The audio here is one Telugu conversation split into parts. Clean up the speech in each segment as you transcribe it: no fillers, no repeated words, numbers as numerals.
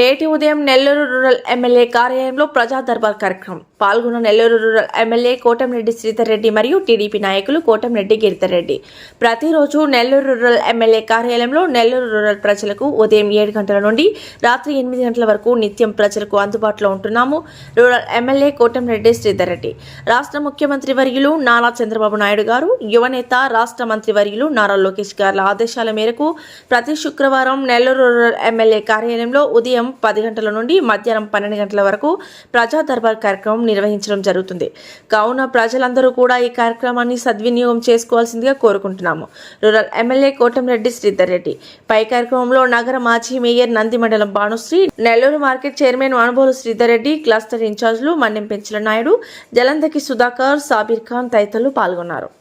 నేటి ఉదయం నెల్లూరు రూరల్ ఎమ్మెల్యే కార్యాలయంలో ప్రజా దర్బార్ కార్యక్రమం పాల్గొన్న నెల్లూరు రూరల్ ఎమ్మెల్యే కోటంరెడ్డి శ్రీధర్ రెడ్డి మరియు టీడీపీ నాయకులు కోటంరెడ్డి గిరిధర్ రెడ్డి. ప్రతిరోజు నెల్లూరు రూరల్ ఎమ్మెల్యే కార్యాలయంలో నెల్లూరు రూరల్ ప్రజలకు ఉదయం 7 గంటల నుండి రాత్రి 8 గంటల వరకు నిత్యం ప్రజలకు అందుబాటులో ఉంటున్నాము. Rural MLA Kotamreddy Sridhar Reddy. రాష్ట్ర ముఖ్యమంత్రి వర్యులు నారా చంద్రబాబు నాయుడు గారు, యువనేత రాష్ట్ర మంత్రి వర్యులు నారా లోకేష్ గారి ఆదేశాల మేరకు ప్రతి శుక్రవారం నెల్లూరు రూరల్ ఎమ్మెల్యే కార్యాలయంలో ఉదయం 10 గంటల నుండి మధ్యాహ్నం 12 గంటల వరకు ప్రజా దర్బార్ కార్యక్రమం నిర్వహించడం జరుగుతుంది. కావున ప్రజలందరూ కూడా ఈ కార్యక్రమాన్ని సద్వినియోగం చేసుకోవాల్సిందిగా కోరుకుంటున్నాము. Rural MLA Kotamreddy Sridhar Reddy. పై కార్యక్రమంలో నగర మాజీ mayor Nandi Mandalam Bhanusri, Nellore market chairman Anubolu Sridhar Reddy, cluster ఇన్ఛార్జీలు మన్నెం పెంచల నాయుడు, జలంధకి సుధాకర్, సాబీర్ ఖాన్ తదితరులు పాల్గొన్నారు.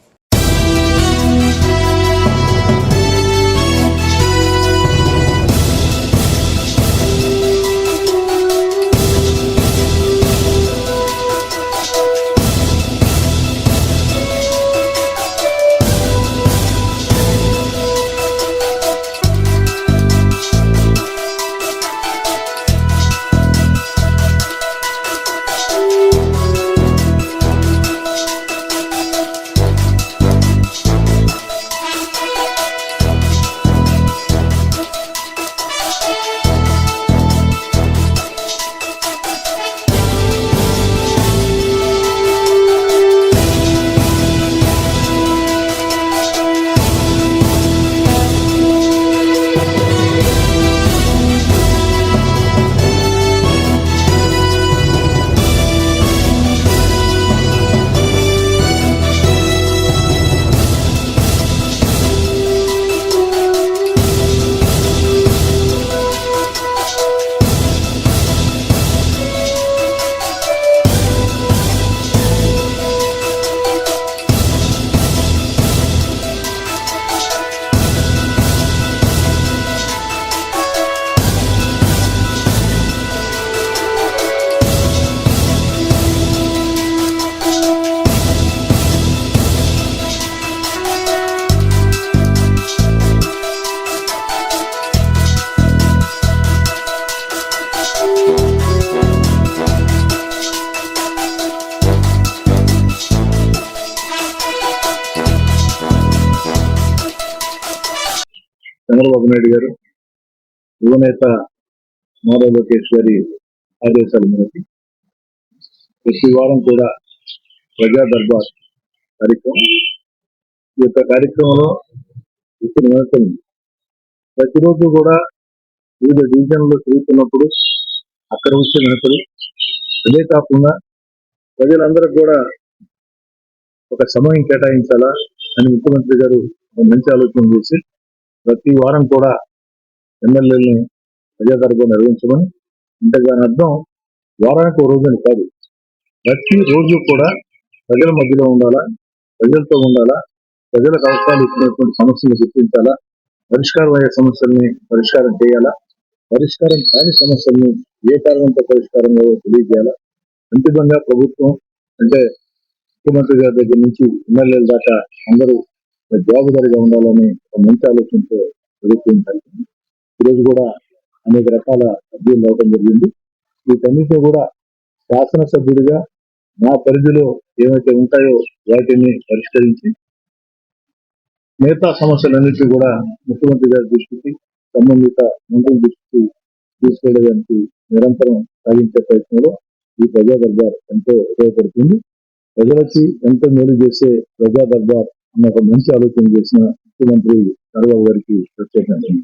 చంద్రబాబు నాయుడు గారు, యువనేత నారా లోకేష్ గారి ఆదేశాల మేరకు ప్రతి వారం కూడా ప్రజా దర్బార్ కార్యక్రమం. ఈ యొక్క కార్యక్రమంలో ఇప్పుడు నేతలు ప్రతిరోజు కూడా వివిధ డివిజన్లో తిరుగుతున్నప్పుడు అక్కడ వచ్చే నేతలు, అదే కాకుండా ప్రజలందరూ కూడా ఒక సమయం కేటాయించాలా అని ముఖ్యమంత్రి గారు మంచి ఆలోచన చేసి ప్రతి వారం కూడా ఎమ్మెల్యేలని ప్రజా దర్బార్ నిర్వహించమని. అంటే దాని అర్థం వారానికి ఒక రోజుని కాదు, ప్రతి రోజు కూడా ప్రజల మధ్యలో ఉండాలా, ప్రజలతో ఉండాలా, ప్రజలకు అవసరాలు ఇచ్చినటువంటి సమస్యలు గుర్తించాలా, పరిష్కారం అయ్యే సమస్యల్ని పరిష్కారం చేయాలా, పరిష్కారం కాని సమస్యల్ని ఏ కారణంతో పరిష్కారంలో తెలియజేయాలా. అంతిమంగా ప్రభుత్వం అంటే ముఖ్యమంత్రి గారి దగ్గర నుంచి ఎమ్మెల్యేల దాకా అందరూ జవాబుదారీగా ఉండాలని ఒక మంచి ఆలోచనతో ప్రభుత్వం కలిగింది. ఈరోజు కూడా అనేక రకాల అర్జీలు రావడం జరిగింది. వీటన్నిటిని కూడా శాసనసభ్యుడిగా నా పరిధిలో ఏవైతే ఉంటాయో వాటిని పరిష్కరించి మిగతా సమస్యలన్నింటినీ కూడా ముఖ్యమంత్రి గారి దృష్టికి, సంబంధిత మంత్రుల దృష్టికి తీసుకెళ్లేదానికి నిరంతరం సాగించే ప్రయత్నంలో ఈ ప్రజా దర్బార్ ఎంతో ఉపయోగపడుతుంది. ప్రజలకి ఎంతో మేలు చేసే ప్రజా దర్బార్ అన్న ఒక మంచి ఆలోచన చేసిన ముఖ్యమంత్రి చంద్రబాబు గారికి ప్రత్యేకంగా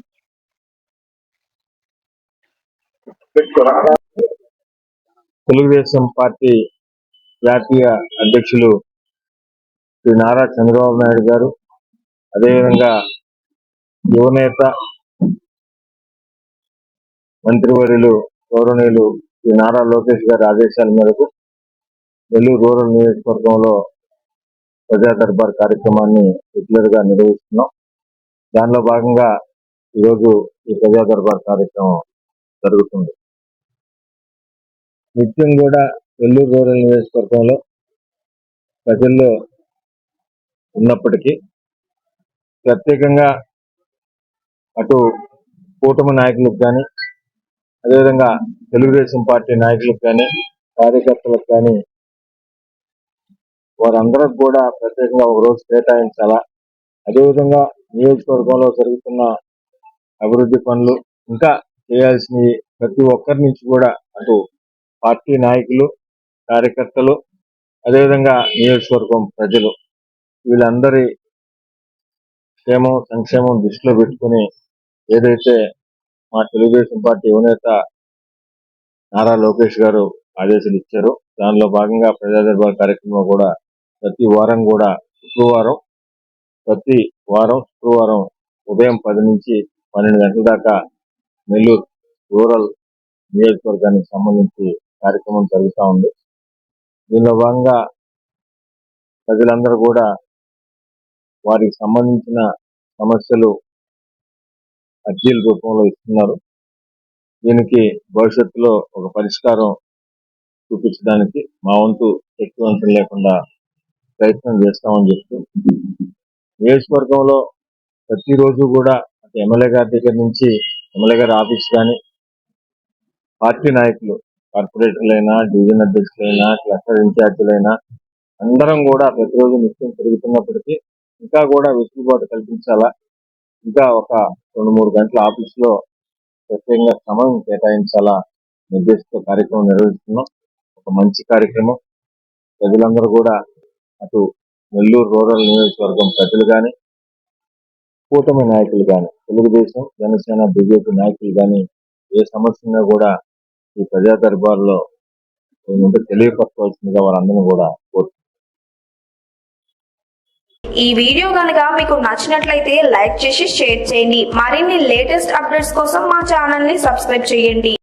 తెలుగుదేశం పార్టీ జాతీయ అధ్యక్షులు శ్రీ నారా చంద్రబాబు నాయుడు గారు, అదేవిధంగా యువనేత మంత్రివర్యులు గౌరవనీయులు శ్రీ నారా లోకేష్ గారి ఆదేశాల మేరకు నెల్లూరు రూరల్ నియోజకవర్గంలో ప్రజా దర్బార్ కార్యక్రమాన్ని రెగ్యులర్ గా నిర్వహిస్తున్నాం. దానిలో భాగంగా ఈరోజు ఈ ప్రజా దర్బార్ కార్యక్రమం జరుగుతుంది. నిత్యం కూడా నెల్లూరు రూరల్ నియోజకవర్గంలో ప్రజల్లో ఉన్నప్పటికీ ప్రత్యేకంగా అటు కూటమి నాయకులకు కానీ అదేవిధంగా తెలుగుదేశం పార్టీ నాయకులకు కానీ కార్యకర్తలకు కానీ వారందరికి కూడా ప్రత్యేకంగా ఒక రోజు కేటాయించాలా. అదేవిధంగా నియోజకవర్గంలో జరుగుతున్న అభివృద్ధి పనులు ఇంకా చేయాల్సినవి ప్రతి ఒక్కరి నుంచి కూడా అటు పార్టీ నాయకులు, కార్యకర్తలు, అదేవిధంగా నియోజకవర్గం ప్రజలు వీళ్ళందరి క్షేమం సంక్షేమం దృష్టిలో పెట్టుకుని ఏదైతే మా తెలుగుదేశం పార్టీ యువనేత నారా లోకేష్ గారు ఆదేశాలు ఇచ్చారో దానిలో భాగంగా ప్రజా దర్బార్ కార్యక్రమంలో కూడా ప్రతి వారం శుక్రవారం ఉదయం 10 నుంచి 12 గంటల దాకా నెల్లూరు రూరల్ నియోజకవర్గానికి సంబంధించి కార్యక్రమం జరుగుతూ ఉంది. దీనిలో భాగంగా ప్రజలందరూ కూడా వారికి సంబంధించిన సమస్యలు అర్జీల రూపంలో ఇస్తున్నారు. దీనికి భవిష్యత్తులో ఒక పరిష్కారం చూపించడానికి మా వంతు శక్తివంతం లేకుండా ప్రయత్నం చేస్తామని చెప్తూ నియోజకవర్గంలో ప్రతిరోజు కూడా ఎమ్మెల్యే గారి దగ్గర నుంచి ఎమ్మెల్యే గారి ఆఫీస్ కానీ పార్టీ నాయకులు కార్పొరేటర్లైనా, డివిజన్ అధ్యక్షులైనా, క్లస్టర్ ఇన్ఛార్జీలైనా అందరం కూడా ప్రతిరోజు నిత్యం పెరుగుతున్నప్పటికీ ఇంకా కూడా వెసులుబాటు కల్పించాలా. ఇంకా ఒక 2-3 గంటల ఆఫీసులో ప్రత్యేకంగా సమయం కేటాయించాలా నిర్దేశిత కార్యక్రమం నిర్వహిస్తున్నాం. ఒక మంచి కార్యక్రమం. ప్రజలందరూ కూడా అటు నెల్లూరు రూరల్ నియోజకవర్గం ప్రజలు కానీ, కూటమి నాయకులు కానీ, తెలుగుదేశం, జనసేన, బీజేపీ నాయకులు కానీ ఏ సమస్య ఉన్నా కూడా ఈ ప్రజా దర్బార్లో తెలియపరచవలసిందిగా వారందరూ కూడా కోరుతున్నారు. ఈ వీడియో కనుక మీకు నచ్చినట్లయితే లైక్ చేసి షేర్ చేయండి. మరిన్ని లేటెస్ట్ అప్డేట్స్ కోసం మా ఛానల్ ని సబ్స్క్రైబ్ చేయండి.